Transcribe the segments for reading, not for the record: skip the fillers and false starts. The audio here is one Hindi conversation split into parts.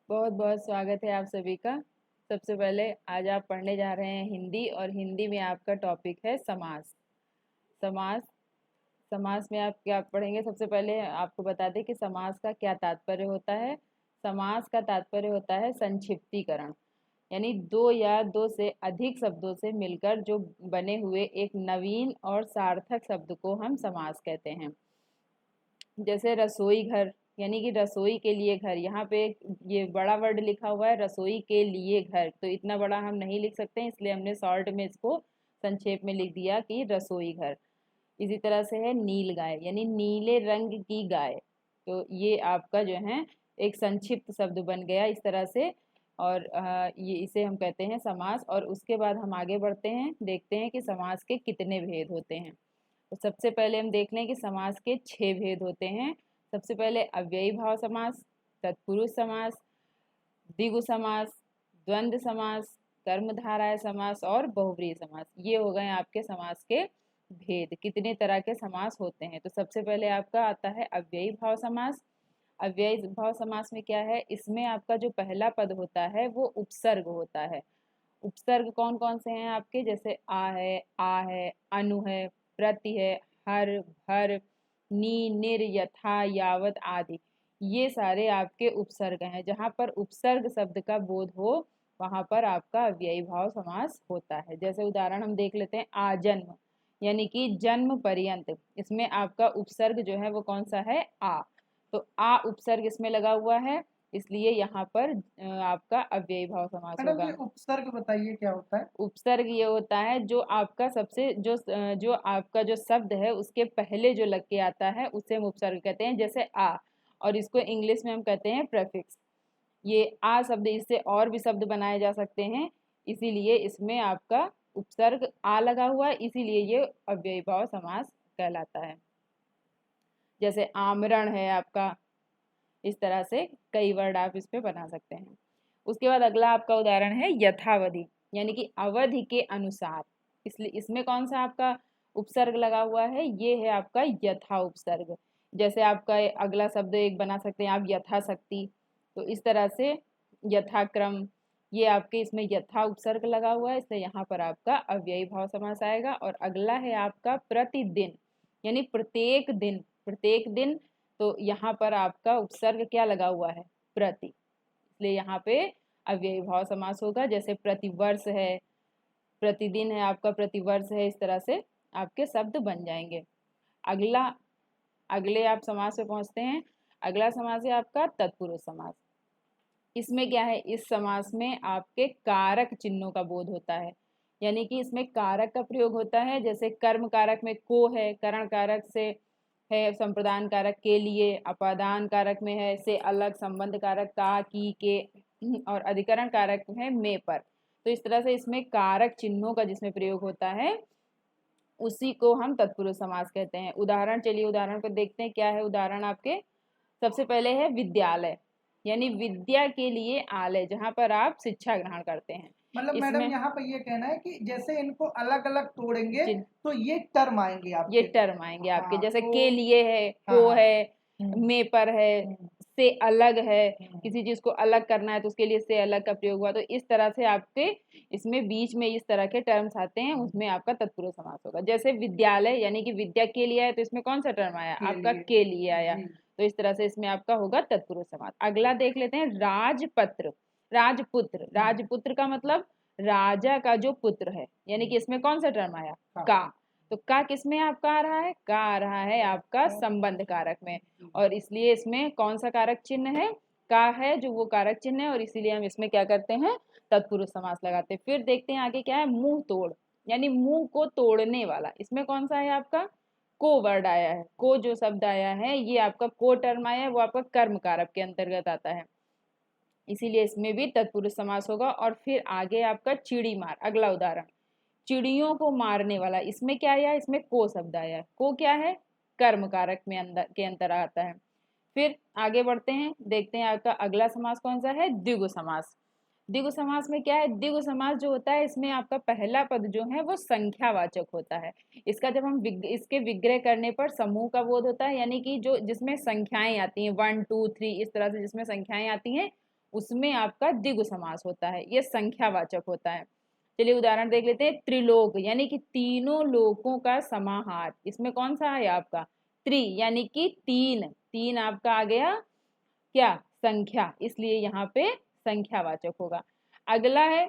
बहुत बहुत स्वागत है आप सभी का। सबसे पहले आज आप पढ़ने जा रहे हैं हिंदी, और हिंदी में आपका टॉपिक है समास। समास समास में आप क्या पढ़ेंगे? सबसे पहले आपको बता दें कि समास का क्या तात्पर्य होता है। समास का तात्पर्य होता है संक्षिप्तीकरण, यानी दो या दो से अधिक शब्दों से मिलकर जो बने हुए एक नवीन और सार्थक शब्द को हम समास कहते हैं। जैसे रसोई घर, यानी कि रसोई के लिए घर। यहाँ पे ये बड़ा वर्ड लिखा हुआ है, रसोई के लिए घर, तो इतना बड़ा हम नहीं लिख सकते हैं, इसलिए हमने शॉर्ट में इसको संक्षेप में लिख दिया कि रसोई घर। इसी तरह से है नील गाय, यानी नीले रंग की गाय। तो ये आपका जो है एक संक्षिप्त शब्द बन गया इस तरह से। और ये इसे हम कहते हैं समास। और उसके बाद हम आगे बढ़ते हैं, देखते हैं कि समास के कितने भेद होते हैं। तो सबसे पहले हम देख लें कि समास के 6 भेद होते हैं। सबसे पहले अव्ययी भाव समास, तत्पुरुष समास, द्विगु समास, द्वंद्व समास, कर्मधारय समास और बहुव्रीहि समास। ये हो गए आपके समास के भेद, कितने तरह के समास होते हैं। तो सबसे पहले आपका आता है अव्ययी भाव समास। अव्ययी भाव समास में क्या है, इसमें आपका जो पहला पद होता है वो उपसर्ग होता है। उपसर्ग कौन कौन से हैं आपके? जैसे आ है, अनु है, प्रति है, हर, भर, नी, निर, यथा, यावत आदि। ये सारे आपके उपसर्ग हैं। जहाँ पर उपसर्ग शब्द का बोध हो वहां पर आपका अव्ययी भाव समास होता है। जैसे उदाहरण हम देख लेते हैं, आजन्म, यानी कि जन्म पर्यंत। इसमें आपका उपसर्ग जो है वो कौन सा है? आ। तो आ उपसर्ग इसमें लगा हुआ है, इसलिए यहाँ पर आपका अव्ययी भाव समास मैडम होगा। ये उपसर्ग बताइए क्या होता है। उपसर्ग ये होता है जो आपका सबसे जो आपका जो शब्द है उसके पहले जो लग के आता है उसे हम उपसर्ग कहते हैं। जैसे आ, और इसको इंग्लिश में हम कहते हैं प्रेफिक्स। ये आ शब्द, इससे और भी शब्द बनाए जा सकते हैं, इसीलिए इसमें आपका उपसर्ग आ लगा हुआ है, इसीलिए ये अव्ययी भाव समास कहलाता है। जैसे आमरण है आपका, इस तरह से कई वर्ड आप इस पे बना सकते हैं। उसके बाद अगला आपका उदाहरण है यथावधि, यानी कि अवधि के अनुसार। इसलिए इसमें कौन सा आपका उपसर्ग लगा हुआ है? ये है आपका यथा उपसर्ग। जैसे आपका अगला शब्द एक बना सकते हैं आप, यथाशक्ति। तो इस तरह से यथाक्रम, ये आपके इसमें यथा उपसर्ग लगा हुआ है, इसलिए यहाँ पर आपका अव्ययी भाव समास आएगा। और अगला है आपका प्रतिदिन, यानी प्रत्येक दिन। प्रत्येक दिन, तो यहाँ पर आपका उपसर्ग क्या लगा हुआ है? प्रति, इसलिए यहाँ पे अव्ययी भाव समास होगा। जैसे प्रतिवर्ष है, प्रतिदिन है आपका, प्रतिवर्ष है, इस तरह से आपके शब्द बन जाएंगे। अगला अगले आप समास पे पहुंचते हैं। अगला समास है आपका तत्पुरुष समास। इसमें क्या है, इस समास में आपके कारक चिन्हों का बोध होता है, यानी कि इसमें कारक का प्रयोग होता है। जैसे कर्म कारक में को है, करण कारक से है, संप्रदान कारक के लिए, अपादान कारक में है से अलग, संबंध कारक का, की, के, और अधिकरण कारक है में पर। तो इस तरह से इसमें कारक चिन्हों का जिसमें प्रयोग होता है उसी को हम तत्पुरुष समास कहते हैं। उदाहरण, चलिए उदाहरण पर देखते हैं क्या है उदाहरण आपके। सबसे पहले है विद्यालय, यानी विद्या के लिए आलय, जहाँ पर आप शिक्षा ग्रहण करते हैं। मतलब मैडम इसमें यहाँ पर ये कहना है कि जैसे इनको अलग अलग तोड़ेंगे जिन तो ये टर्म आएंगे ये आपके। टर्म आएंगे आपके, हाँ जैसे तो के लिए है, हाँ को हाँ। है, हम्म, में पर है, हम्म, से अलग है। हम्म, किसी चीज को अलग करना है तो उसके लिए से अलग का प्रयोग हुआ। तो इस तरह से आपके इसमें बीच में इस तरह के टर्म्स आते हैं, उसमें आपका तत्पुरुष समास होगा। जैसे विद्यालय, यानी कि विद्या के लिए आया, तो इसमें कौन सा टर्म आया? के आपका लिए। के लिए आया। जी। तो इस तरह से इसमें आपका होगा तत्पुरुष समास। अगला देख लेते हैं राजपत्र, राजपुत्र। राजपुत्र का मतलब राजा का जो पुत्र है, यानी कि इसमें कौन सा टर्म आया? हाँ। का। तो का किसमें आपका आ रहा है? का आ रहा है आपका संबंध कारक में, और इसलिए इसमें कौन सा कारक चिन्ह है? का है, जो वो कारक चिन्ह है, और इसीलिए हम इसमें क्या करते हैं? तत्पुरुष समास लगाते हैं। फिर देखते हैं आगे क्या है, मुंह तोड़, यानी मुंह को तोड़ने वाला। इसमें कौन सा है आपका? को वर्ड आया है, को जो शब्द आया है ये आपका को टर्म आया है, वो आपका कर्म कारक के अंतर्गत आता है, इसीलिए इसमें भी तत्पुरुष समास होगा। और फिर आगे आपका चिड़ी मार, अगला उदाहरण, चिड़ियों को मारने वाला। इसमें क्या आया? इसमें को शब्द आया है। को क्या है? कर्म कारक में अंदर के अंतर आता है। फिर आगे बढ़ते हैं, देखते हैं आपका अगला समास कौन सा है? द्विगु समास। द्विगु समास में क्या है? द्विगु समास जो होता है इसमें आपका पहला पद जो है वो संख्यावाचक होता है। इसका जब हम इसके विग्रह करने पर समूह का बोध होता है, यानी कि जो जिसमें संख्याएं आती हैं, 1 2 3, इस तरह से जिसमें संख्याएं आती हैं उसमें आपका द्विगु समास होता है, ये संख्यावाचक होता है। चलिए उदाहरण देख लेते हैं। त्रिलोक यानी कि तीनों लोकों का समाहार, इसमें कौन सा है आपका त्रि यानी कि तीन, तीन आपका आ गया क्या संख्या, इसलिए यहाँ पे संख्यावाचक होगा। अगला है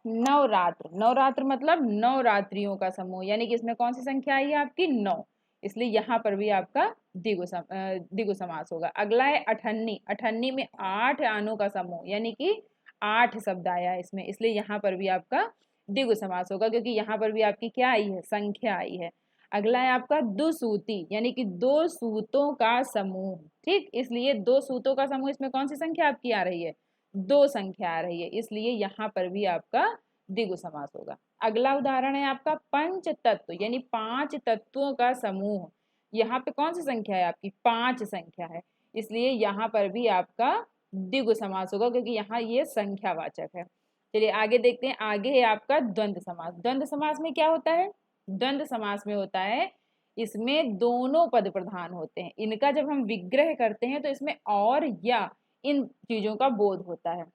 नवरात्र, नवरात्र मतलब नवरात्रियों का समूह, यानी कि इसमें कौन सी संख्या आई है आपकी 9, इसलिए यहाँ पर भी आपका द्विगु समास होगा। अगला है अठन्नी, अठन्नी में 8 आनों का समूह, यानी कि 8 शब्द आया है इसमें, इसलिए यहाँ पर भी आपका द्विगु समास होगा, क्योंकि यहाँ पर भी आपकी क्या आई है संख्या आई है। अगला है आपका दुसूती, यानी कि 2 सूतों का समूह, ठीक, इसलिए 2 सूतों का समूह, इसमें कौन सी संख्या आपकी आ रही है 2 संख्या आ रही है, इसलिए यहाँ पर भी आपका द्विगु समास होगा। अगला उदाहरण है आपका पंच तत्व, यानी 5 तत्वों का समूह, यहाँ पे कौन सी संख्या है आपकी 5 संख्या है, इसलिए यहाँ पर भी आपका द्विगु समास होगा, क्योंकि यहाँ ये संख्यावाचक है। चलिए आगे देखते हैं। आगे है आपका द्वंद्व समास। द्वंद्व समास में क्या होता है, द्वंद्व समास में होता है इसमें दोनों पद प्रधान होते हैं, इनका जब हम विग्रह करते हैं तो इसमें और या इन चीजों का बोध होता है।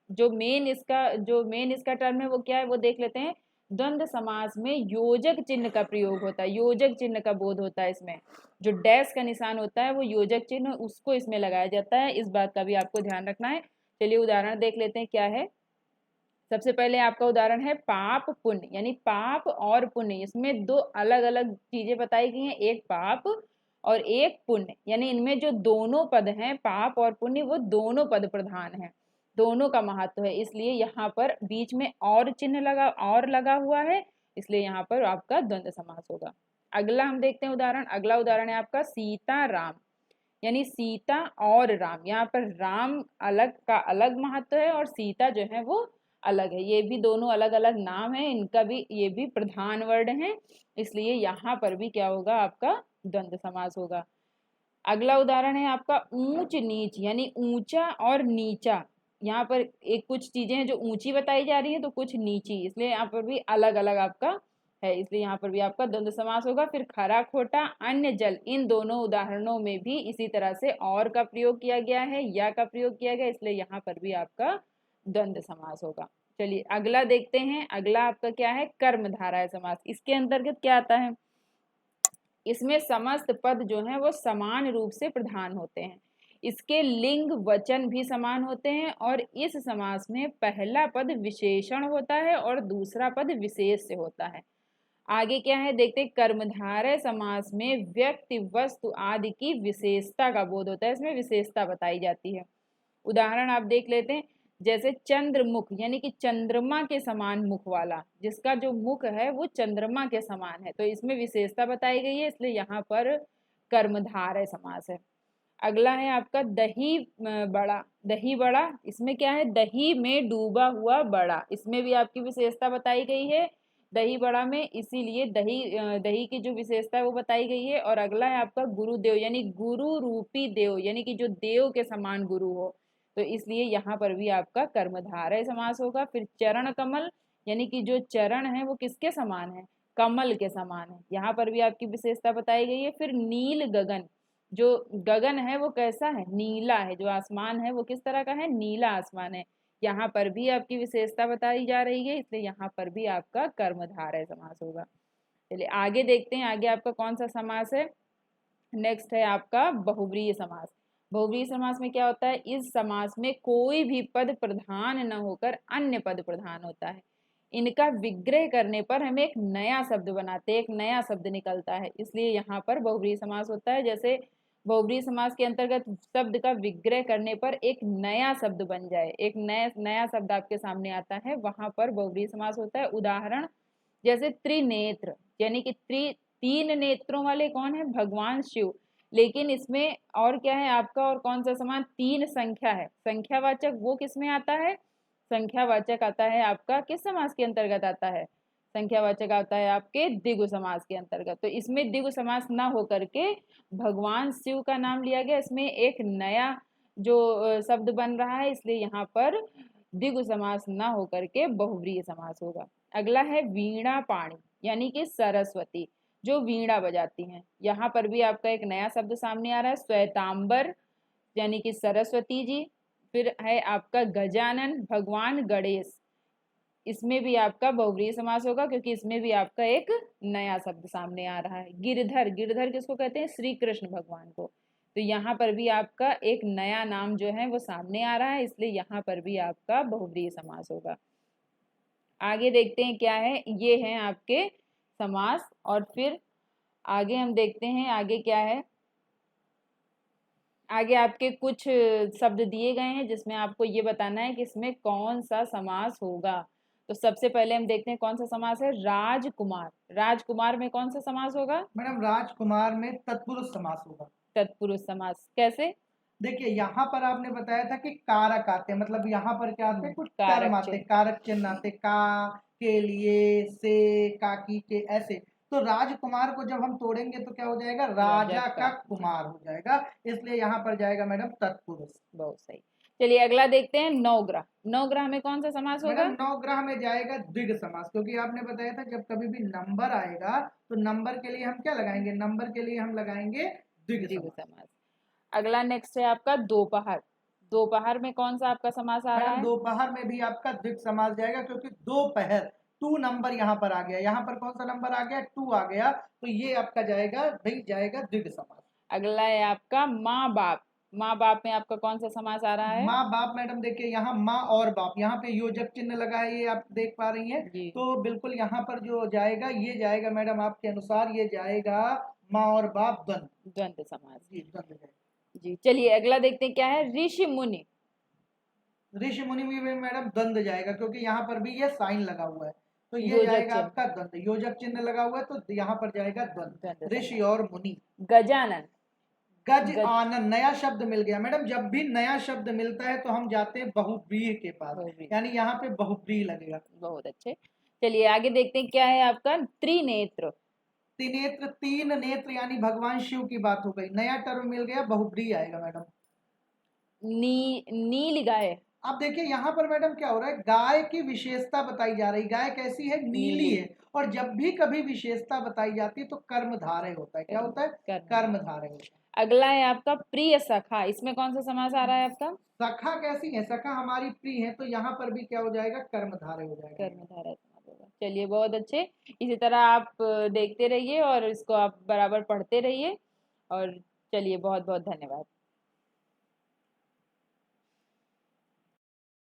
जो मेन इसका टर्म है वो क्या है वो देख लेते हैं। द्वंद्व समास में योजक चिन्ह का प्रयोग होता है, योजक चिन्ह का बोध होता है, इसमें जो डैश का निशान होता है वो योजक चिन्ह उसको इसमें लगाया जाता है, इस बात का भी आपको ध्यान रखना है। चलिए उदाहरण देख लेते हैं क्या है। सबसे पहले आपका उदाहरण है पाप पुण्य, यानी पाप और पुण्य, इसमें 2 अलग अलग चीजें बताई गई हैं, एक पाप और एक पुण्य, यानी इनमें जो दोनों पद हैं पाप और पुण्य वो दोनों पद प्रधान हैं, दोनों का महत्व है, इसलिए यहाँ पर बीच में और चिन्ह लगा हुआ है, इसलिए यहाँ पर आपका द्वंद्व समास होगा। अगला हम देखते हैं उदाहरण। अगला उदाहरण है आपका सीता राम, यानी सीता और राम, यहाँ पर राम अलग का अलग महत्व है और सीता जो है वो अलग है, ये भी दोनों अलग अलग नाम है, इनका भी ये भी प्रधान वर्ड है, इसलिए यहाँ पर भी क्या होगा आपका द्वंद्व समास होगा। अगला उदाहरण है आपका ऊंच नीच, यानी ऊंचा और नीचा, यहाँ पर एक कुछ चीजें हैं जो ऊंची बताई जा रही है तो कुछ नीची, इसलिए यहाँ पर भी अलग अलग आपका है, इसलिए यहाँ पर भी आपका द्वंद्व समास होगा। फिर खरा खोटा अन्य जल, इन दोनों उदाहरणों में भी इसी तरह से और का प्रयोग किया गया है, या का प्रयोग किया गया, इसलिए यहाँ पर भी आपका द्वंद्व समास होगा। चलिए अगला देखते हैं। अगला आपका क्या है कर्मधारय समास। इसके अंतर्गत क्या आता है, इसमें समस्त पद जो हैं वो समान रूप से प्रधान होते हैं, इसके लिंग वचन भी समान होते हैं, और इस समास में पहला पद विशेषण होता है और दूसरा पद विशेष से होता है। आगे क्या है देखते हैं। कर्मधारय समास में व्यक्ति वस्तु आदि की विशेषता का बोध होता है, इसमें विशेषता बताई जाती है। उदाहरण आप देख लेते हैं, जैसे चंद्रमुख, यानी कि चंद्रमा के समान मुख वाला, जिसका जो मुख है वो चंद्रमा के समान है, तो इसमें विशेषता बताई गई है, इसलिए यहाँ पर कर्मधारय समास है। अगला है आपका दही बड़ा, दही बड़ा, इसमें क्या है दही में डूबा हुआ बड़ा, इसमें भी आपकी विशेषता बताई गई है दही बड़ा में, इसीलिए दही की जो विशेषता है वो बताई गई है। और अगला है आपका गुरुदेव, यानी गुरु रूपी देव, यानी कि जो देव के समान गुरु हो, तो इसलिए यहाँ पर भी आपका कर्मधारय समास होगा। फिर चरण कमल, यानी कि जो चरण है वो किसके समान है कमल के समान है, यहाँ पर भी आपकी विशेषता बताई गई है। फिर नील गगन, जो गगन है वो कैसा है नीला है, जो आसमान है वो किस तरह का है नीला आसमान है, यहाँ पर भी आपकी विशेषता बताई जा रही है, इसलिए यहाँ पर भी आपका कर्मधारय समास होगा। चलिए आगे देखते हैं। आगे आपका कौन सा समास है, नेक्स्ट है आपका बहुव्रीहि समास। बहुव्रीहि समास में क्या होता है, इस समास में कोई भी पद प्रधान न होकर अन्य पद प्रधान होता है, इनका विग्रह करने पर हम एक नया शब्द बनाते हैं, एक नया शब्द निकलता है, इसलिए यहाँ पर बहुव्रीहि समास होता है। जैसे बहुव्रीहि समास के अंतर्गत शब्द का विग्रह करने पर एक नया शब्द बन जाए, एक नया शब्द आपके सामने आता है, वहां पर बहुव्रीहि समास होता है। उदाहरण जैसे त्रिनेत्र, यानी कि तीन नेत्रों वाले कौन है भगवान शिव, लेकिन इसमें और क्या है आपका और कौन सा समान 3 संख्या है, संख्यावाचक, वो किस में आता है संख्यावाचक आता है आपका किस समास के अंतर्गत आता है संख्यावाचक आता है आपके द्विगु समास के अंतर्गत। तो इसमें द्विगु समास ना होकर के भगवान शिव का नाम लिया गया, इसमें एक नया जो शब्द बन रहा है, इसलिए यहाँ पर द्विगु समास ना होकर के बहुव्रीहि समास होगा। अगला है वीणा पाणी, यानी कि सरस्वती जो वीणा बजाती हैं, यहाँ पर भी आपका एक नया शब्द सामने आ रहा है श्वेतांबर, यानी कि सरस्वती जी। फिर है आपका गजानन भगवान गणेश, इसमें भी आपका बहुव्रीहि समास होगा क्योंकि इसमें भी आपका एक नया शब्द सामने आ रहा है। गिरधर, गिरधर किसको कहते हैं? श्री कृष्ण भगवान को। तो यहाँ पर भी आपका एक नया नाम जो है वो सामने आ रहा है, इसलिए यहाँ पर भी आपका बहुव्रीहि समास होगा। आगे देखते हैं क्या है, ये हैं आपके समास। और फिर आगे हम देखते हैं आगे क्या है। आगे आपके कुछ शब्द दिए गए हैं जिसमें आपको ये बताना है कि इसमें कौन सा समास होगा। तो सबसे पहले हम देखते हैं कौन सा समास है, राजकुमार। राजकुमार में कौन सा समास होगा? मैडम राजकुमार में तत्पुरुष समास होगा। तत्पुरुष समास कैसे? देखिए यहाँ पर आपने बताया था कि कारक आते हैं, मतलब यहाँ पर क्या आते हैं, कुछ कारक टर्म आते हैं, चिन्ह। कारक चिन्ह आते हैं, का के लिए, से, काकी के, ऐसे। तो राजकुमार को जब हम तोड़ेंगे तो क्या हो जाएगा, राजा का कुमार हो जाएगा, इसलिए यहाँ पर जाएगा मैडम तत्पुरुष। बहुत सही। चलिए अगला देखते हैं, नवग्रह। नवग्रह में कौन सा समास होगा? मैडम नवग्रह में जाएगा द्विग समास, क्योंकि आपने बताया था जब कभी भी नंबर आएगा तो नंबर के लिए हम क्या लगाएंगे, नंबर के लिए हम लगाएंगे द्विग द्विग समास। समास। अगला नेक्स्ट है आपका दोपहर। दोपहर में कौन सा आपका समास आ रहा मैडम है? दोपहर में भी आपका द्विग समास जाएगा, क्योंकि दोपहर, टू नंबर यहाँ पर आ गया, यहाँ पर कौन सा नंबर आ गया, टू आ गया, तो ये आपका जाएगा, भाई जाएगा द्विग समास। अगला है आपका माँ बाप। माँ बाप में आपका कौन सा समास आ रहा है? माँ बाप मैडम देखिए यहाँ माँ और बाप, यहाँ पे योजक चिन्ह लगा है, ये आप देख पा रही हैं। जी। तो बिल्कुल यहाँ पर जो जाएगा ये जाएगा मैडम आपके अनुसार, ये जाएगा माँ और बाप द्वंद्व। द्वंद्व समास। जी द्वंद्व जाएगा। जी चलिए अगला देखते हैं क्या है, ऋषि मुनि। ऋषि मुनि में मैडम द्वंद्व जाएगा, क्योंकि यहाँ पर भी ये साइन लगा हुआ है, तो ये योजक जाएगा चिन्ह। आपका द्वंद्व, योजक चिन्ह लगा हुआ है तो यहाँ पर जाएगा द्वंद्व, द्वंद्व ऋषि समास। और मुनि। गजानन। गज गज आनन, नया शब्द मिल गया मैडम, जब भी नया शब्द मिलता है तो हम जाते हैं बहुव्रीहि के पास, बहुव्रीहि। यानी यहाँ पे बहुव्रीहि लगेगा। बहुत अच्छे। चलिए आगे देखते हैं क्या है आपका, त्रिनेत्र। त्रिनेत्र, तीन नेत्र यानी भगवान शिव की बात हो गई, नया टर्म मिल गया, बहुव्रीहि आएगा मैडम। नील गाय। अब देखिए यहाँ पर मैडम क्या हो रहा है, गाय की विशेषता बताई जा रही, गाय कैसी है, नीली है, और जब भी कभी विशेषता बताई जाती है तो कर्मधारय होता है, क्या होता है, कर्मधारय होता है। अगला है आपका प्रिय सखा। इसमें कौन सा समास आ रहा है आपका? सखा कैसी है, सखा हमारी प्रिय है, तो यहाँ पर भी क्या हो जाएगा, कर्मधारय हो जाएगा। कर्मधारय समास होगा। चलिए बहुत अच्छे। इसी तरह आप देखते रहिए और इसको आप बराबर पढ़ते रहिए। और चलिए बहुत बहुत धन्यवाद।